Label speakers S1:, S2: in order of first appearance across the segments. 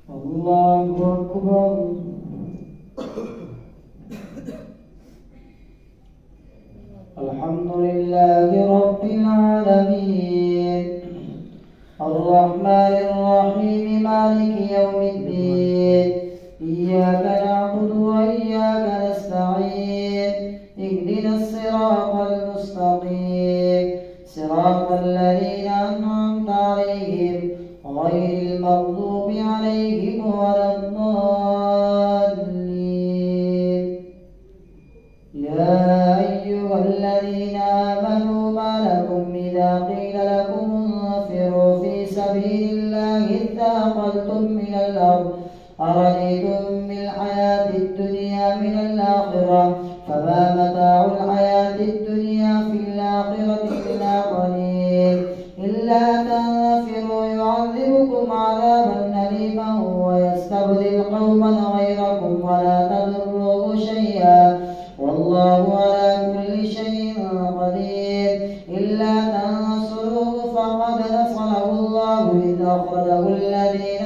S1: الله أكبر. الحمد لله رب العالمين الرحمن الرحيم مالك يوم الدين إياك نعبد وإياك نستعين اهدنا الصراط المستقيم صراط الذين أنعمت عليهم غير المغضوب عليهم ولا الضالين. يا أيها الذين آمنوا ما لكم إذا قيل لكم انفروا في سبيل الله اثاقلتم من الأرض أرضيتم بالحياة الدنيا من الآخرة فما متاع الحياة الدنيا في الآخرة إلا قليل. إلا تنفروا يعذبكم عذابا أليما ويستبدل قوما غيركم ولا تضروه شيئا والله على كل شيء قدير. إلا تنصروه فقد نصره الله إذ أخرجه الذين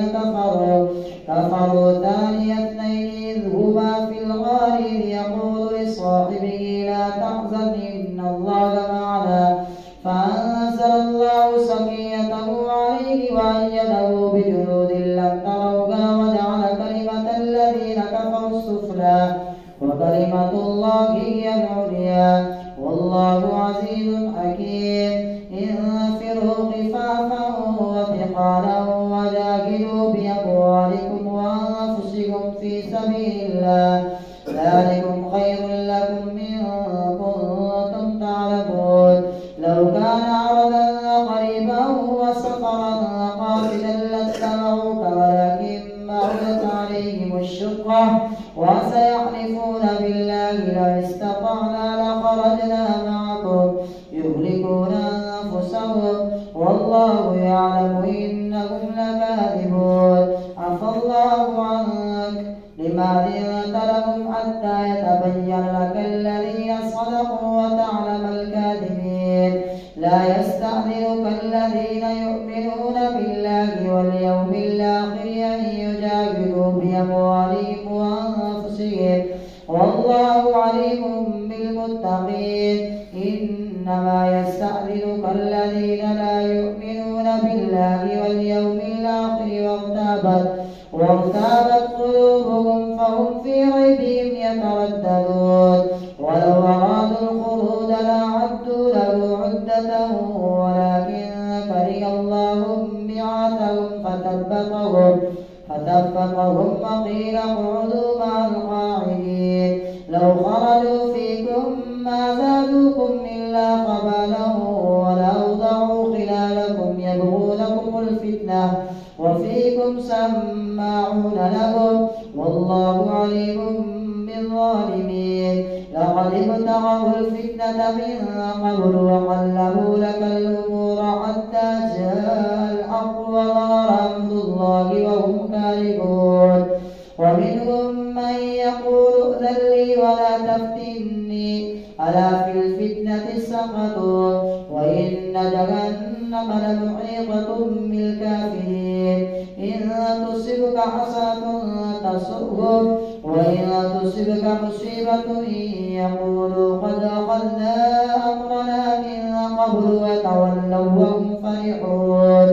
S1: كفروا ثاني اثنين إذ هما في الغار إذ يقول لصاحبه لا تحزن إن الله معنا فأنزل الله سكينته عليه وأيده بجنود لم تروها وجعل كلمة الذين كفروا السفلى وكلمة الله هي العليا والله عزيز حكيم. انفروا خفافا وثقالا وجاهدوا بأموالكم وأنفسكم في سبيل الله ذلكم خير لكم إن كنتم تعلمون. لو كان عرضا قريبا وسفرا قاصدا لاتبعوك ولكن بعدت عليهم الشقة وسيحلفون بالله لو استطعنا لخرجنا معكم يهلكون أنفسهم والله يعلم إنهم لكاذبون. عفى الله عنك لما أذنت لهم حتى يتبين لك الذين صدقوا وتعلم الكاذبين. لا يستأذنك الذين يؤمنون بالله واليوم الآخر أن يجاهدوا بأموالهم وأنفسهم والله عليم بالمتقين. إنما يستأذنك الذين لا يؤمنون بالله واليوم الآخر وارتابت قلوبهم فهم في ريبهم يترددون. ولو أرادوا الخروج لأعدوا له عدة ولكن كره الله بعاثهم فثبطهم وقيل اقعدوا مع القاعدين. لو خرجوا فيكم ما زادوكم إلا خبالا ولأوضعوا خلالكم يبغونكم الفتنة وفيكم سماعون لهم والله عليم بالظالمين. لقد ابتغوا الفتنة من قبل وقلبوا لك الأمور حتى جاء الحق وظهر أمر الله وهم كارهون. ومنهم من يقول ائذن لي ولا تفتني ألا في الفتنة سقطوا وإن جهنم لمحيطة بالكافرين. إن تصبك حسنة تسؤهم وإن تصبك مصيبة يقولوا قد أخذنا أمرنا من قبل وتولوا وهم فرحون.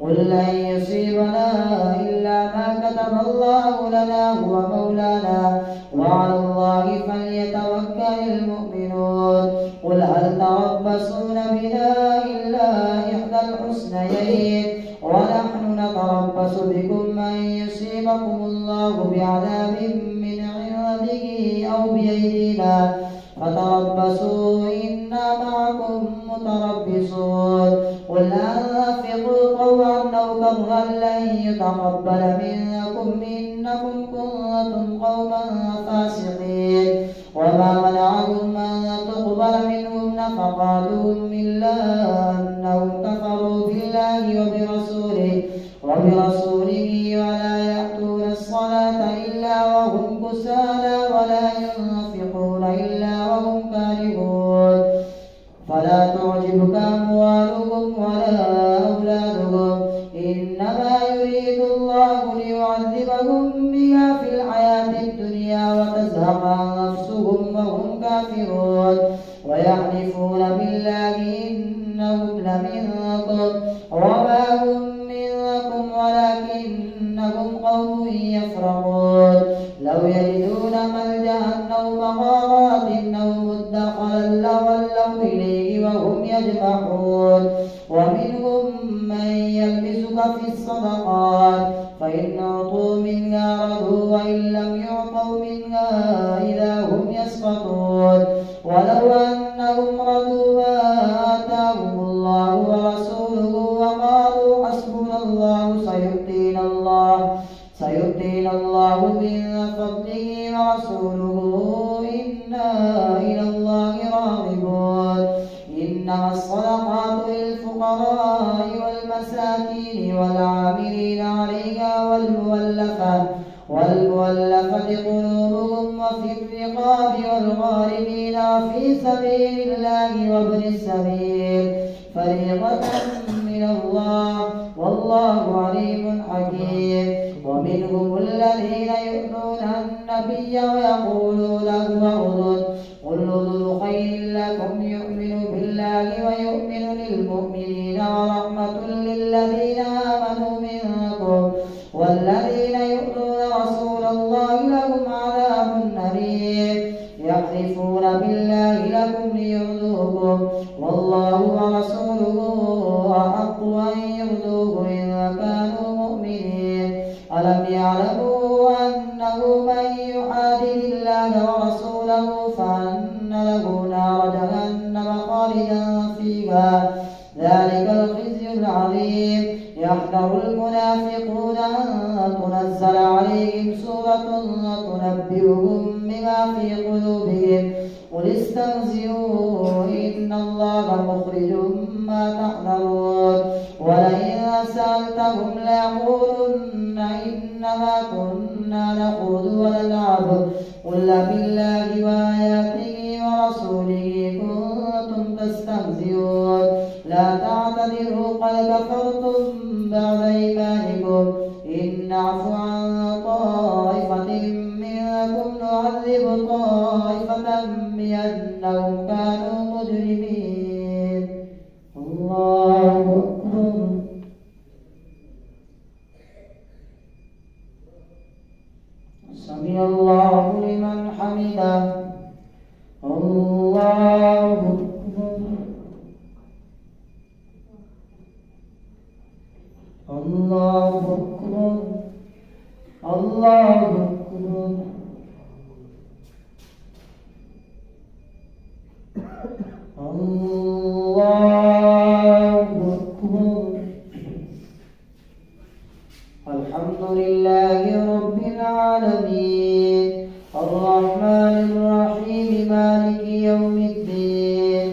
S1: قل لن يصيبنا إلا ما كتب الله لنا هو مولانا وعلى الله فليتوكل المؤمنون. قل هل تربصون بنا إلا إحدى الحسنيين ونحن نتربص بكم أن يصيبكم الله بعذاب من عنده أو بأيدينا فتربصوا إنا معكم متربصون. قل أنفقوا طوعا أو كرها لن يتقبل منكم إنكم كنتم قوما فاسقين. وما منعهم أن تقبل منهم نفقاتهم إلا أنهم كفروا بالله وبرسوله ولا يأتون الصلاة إلا وهم كسالى ولا ينفقون إلا وهم كارهون. فلا تعجبك أموالهم ولا أولادهم إنما يريد الله كافرون ويحلفون بالله إنهم لمنكم وما هم منكم ولكنهم قوم يفرقون لو يجدون ملجأ أو مغارات أو مدخلا لولوا إليه وهم يجمحون ومنهم من يلبسك في الصدقات فإن أعطوا منها رضوا وإن لم يعطوا منها إذا هم يسخطون ولو أنهم رضوا ما آتاهم الله ورسوله وقالوا حسبنا الله سيؤتينا الله من فضله ورسوله إنا إلى الله راغبون إنما الصدقات للفقراء والمساكين والعاملين عليها والمؤلفة قلوبهم وفي الرقاب والغارمين وفي سبيل الله وابن السبيل فريضة من الله والله عليم حكيم ومنهم الذين يؤذون النبي ويقولون هو أذن قل أذن خير لكم يؤمن بالله ويؤمن للمؤمنين ورحمة للذين آمنوا منكم والذين يؤذون رسول الله لهم عذاب أليم يحلفون بالله لكم ليرضوكم والله ورسوله أحق أن يرضوه إن كانوا مؤمنين ألم يعلموا أنه من يحادد الله ورسوله فأن له نار جهنم خالدا فيها ذلك الخزي العظيم يحذر المنافقون أن تنزل عليهم سورة تنبئهم بما في قلوبهم قل استهزئوا إن الله مخرج ما تحذرون ولئن سألتهم ليقولن إنما كنا نخوض ونلعب قل بالله وآياته ورسوله كنتم تستهزئون لا تعتذروا قد كفرتم بعد إيمانكم إن نعفو عن طائفة منكم نعذب طائفة بأنهم كانوا مجرمين الله أكبر سمع الله لمن حمده الله أكبر الله أكبر الله أكبر الله أكبر الحمد لله رب العالمين الرحمن الرحيم مالك يوم الدين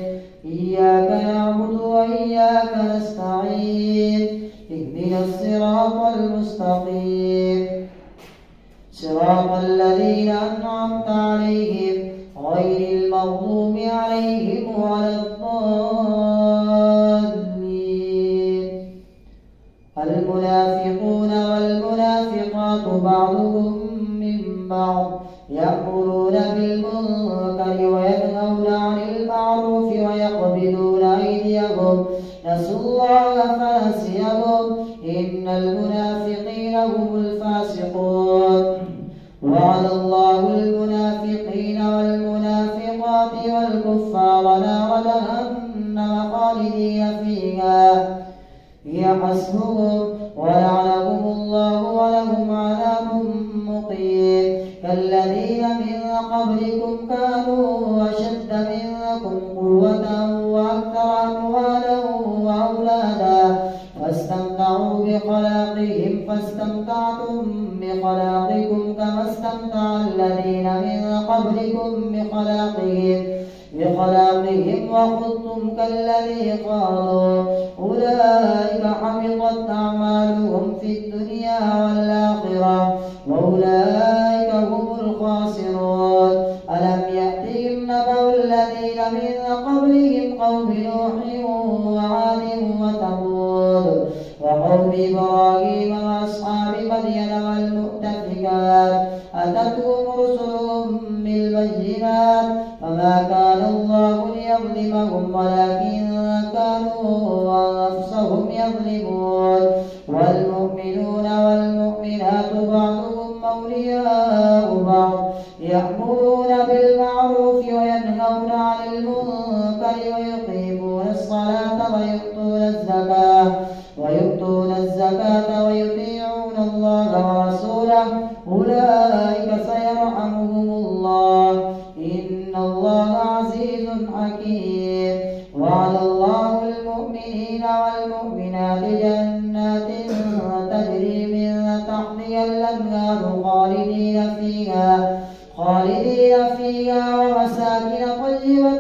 S1: إياك نعبد وإياك نستعين اهدنا الصراط المستقيم صراط الذين أنعمت عليهم غير المغضوب عليهم ولا الضالين المنافقون والمنافقات بعضهم من بعض يأمرون بالمنكر وينهون عن المعروف ويقبضون أيديهم نسوا الله فنسيهم إن المنافقين هم الفاسقون وعد الله المنافقين والمنافقات والكفار نار جهنم خالدين فيها هي حسبهم ولعنهم الله ولهم عذاب مقيم كالذين من قبلكم كانوا أشد منكم قوة وأكثر أموالا وأولادا فاستمتعوا بخلاقهم فاستمتعتم بخلاقكم كما استمتع الذين من قبلكم بخلاقهم وخضتم كالذي خاضوا أولئك حبطت أعمالهم في الدنيا والآخرة وأولئك هم الخاسرون ألم يأتهم نبأ الذين من قبلهم قوم نوح وعاد وثمود وقوم إبراهيم وأصحاب مدين والمؤتفكات أتتهم رسلهم بالبينات فما كان الله ليظلمهم ولكن كانوا أنفسهم يظلمون والمؤمنون والمؤمنات بعضهم أولياء بعض يأمرون بالمعروف وينهون عن المنكر ويقيمون الصلاة ويؤتون الزكاة ويطيعون الله ورسوله أولئك سيرحمهم الله إن الله عزيز حكيم وعد الله المؤمنين والمؤمنات جنات تجري من تحتها الأنهار خالدين فيها ومساكن طيبة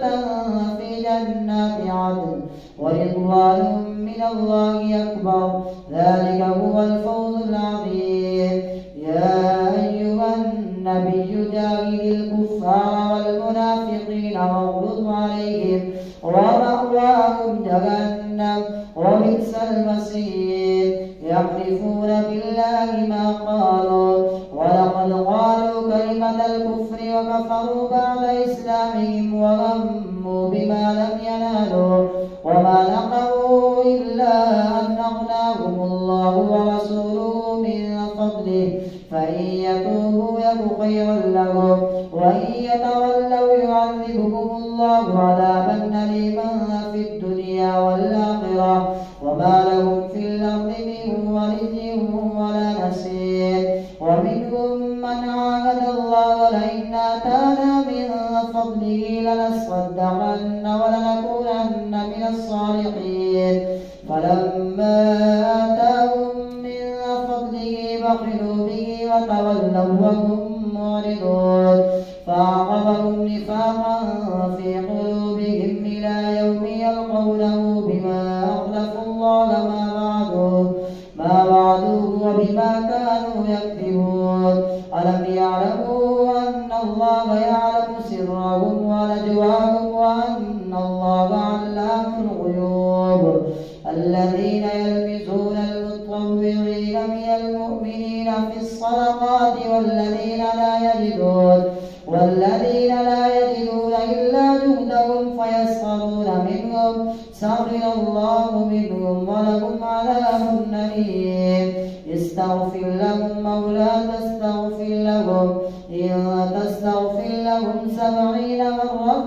S1: في جنات عدن ورضوان من الله أكبر ذلك هو الفوز العظيم يا أيها النبي جاهد الكفار والمنافقين واغلظ عليهم ومأواهم جهنم وبئس المصير يحلفون بالله ما قالوا ولقد قالوا كلمة الكفر وكفروا بعد إسلامهم وهموا بما لم ينالوا وما نقموا إلا أن أغناهم الله ورسوله من فضله فإن يتوبوا يك خيرا لهم وإن يتولوا يعذبهم الله عذابا أليما في الدنيا والآخرة وما لهم في الأرض من ولي ولا نصير ومنهم من عاهد الله لئن آتانا من فضله لنصدقن ولنكونن من الصالحين فلما آتاهم من فضله بخلوا به وتولوا وهم معرضون فأعقبهم نفاقا في قلوبهم إلى يوم يلقونه بما أخلفوا الله ما وعدوه وبما كانوا يكذبون ألم يعلموا أن الله يعلم سرهم ونجواهم وأن الله علام الغيوب الذين يلمزون المتطوعين من المؤمنين في الصدقات والذين لا يجدون إلا جهدهم فيسخرون منهم سخر الله منهم ولهم عذاب أليم استغفر لهم أو لا تستغفر لهم إن تستغفر لهم 70 مرة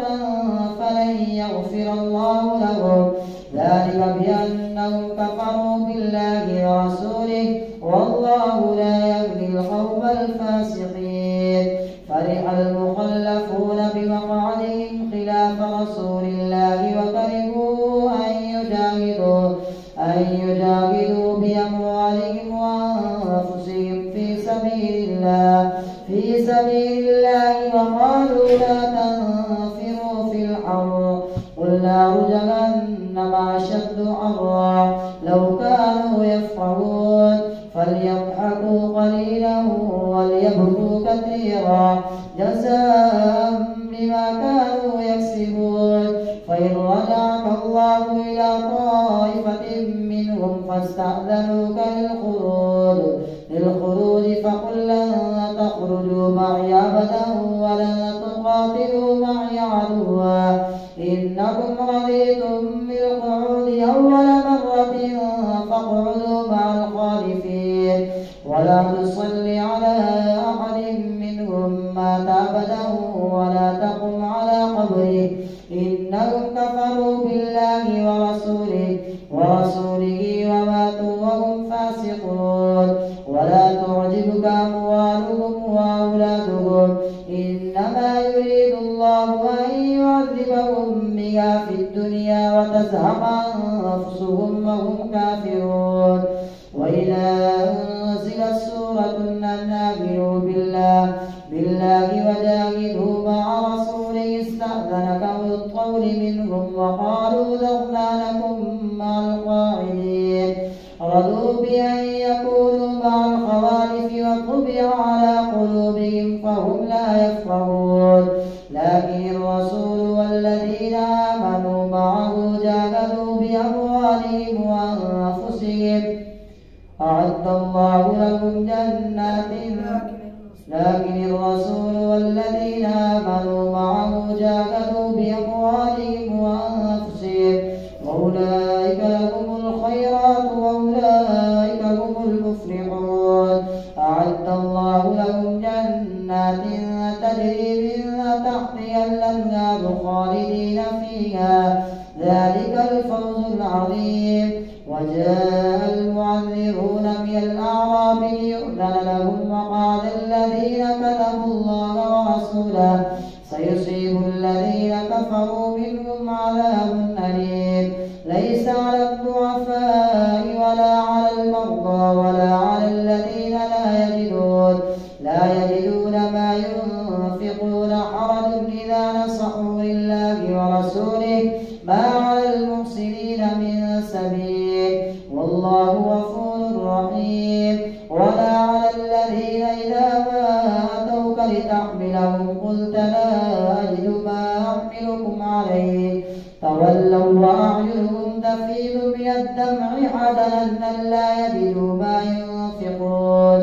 S1: فلن يغفر الله لهم ذلك بأنهم كفروا بالله ورسوله والله لا يهدي القوم الفاسقين فرح المخلفون بمقعدهم خلاف رسول الله وكرهوا أن يجاهدوا بأموالهم وأنفسهم في سبيل الله وقالوا لا تنفروا في الحر قل نار جهنم أشد حرا لو كانوا يفقهون فليضحكوا قليلا وليبكوا كثيرا جزاء بما كانوا يكسبون فإن رجعك الله إلى طائفة منهم فاستأذنوك للخروج فقل لن تخرجوا معي أبدا ولن تقاتلوا معي عدوا إنكم رضيتم بالقعود أول مرة فاقعدوا مع الخالفين ولا تصل على أحد منهم مات أبدا ولا تقم على قبره إنهم كفروا بالله ورسوله وماتوا وهم فاسقون ولا تعجبك أموالهم وأولادهم إنما يريد الله أن يعذبهم بها في الدنيا وتزهق أنفسهم وهم كافرون وإذا أنزلت سورة أن آمنوا بالله وجاهدوا مع رسوله استأذنك أولو الطول منهم وقالوا ذرنا لكم مع القاعدين رضوا بأن يكونوا مع الخوالف وطبع على قلوبهم فهم لا يفقهون لكن الرسول والذين آمنوا معه جاهدوا بأموالهم وأنفسهم أعد الله لهم جنات لكن الرسول والذين آمنوا معه جاهدوا بأموالهم وأنفسهم وأولئك لهم الخيرات وأولئك هم المفلحون. أعد الله لهم جنات تجري من تحتها الأنهار خالدين فيها ذلك الفوز العظيم. وجاء المعذرون من الأعراب ليؤذن لهم وقال الذين كذبوا الله ورسوله سيصيب الذين كفروا منهم عذاب أليم. ليس على الضعفاء ولا على المرضى ولا على الذين لا يجدون ما ينفقون حرج إذا نصحوا لله ورسوله ما على المحسنين من سبيل والله غفور رحيم. ولا على الذين إذا ما أتوك لتحملهم قلت لا أجد ما أحملكم عليه تولوا وأعينهم تفيض من الدمع حزنا لا يجدوا ما ينفقون.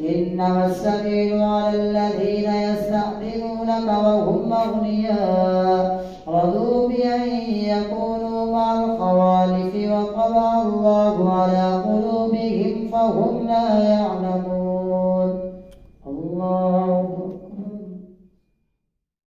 S1: إنما السبيل على الذين يستأذنونك وهم أغنياء رضوا بأن يكونوا مع الخوالف وطبع الله على قلوبهم فهم لا يعلمون.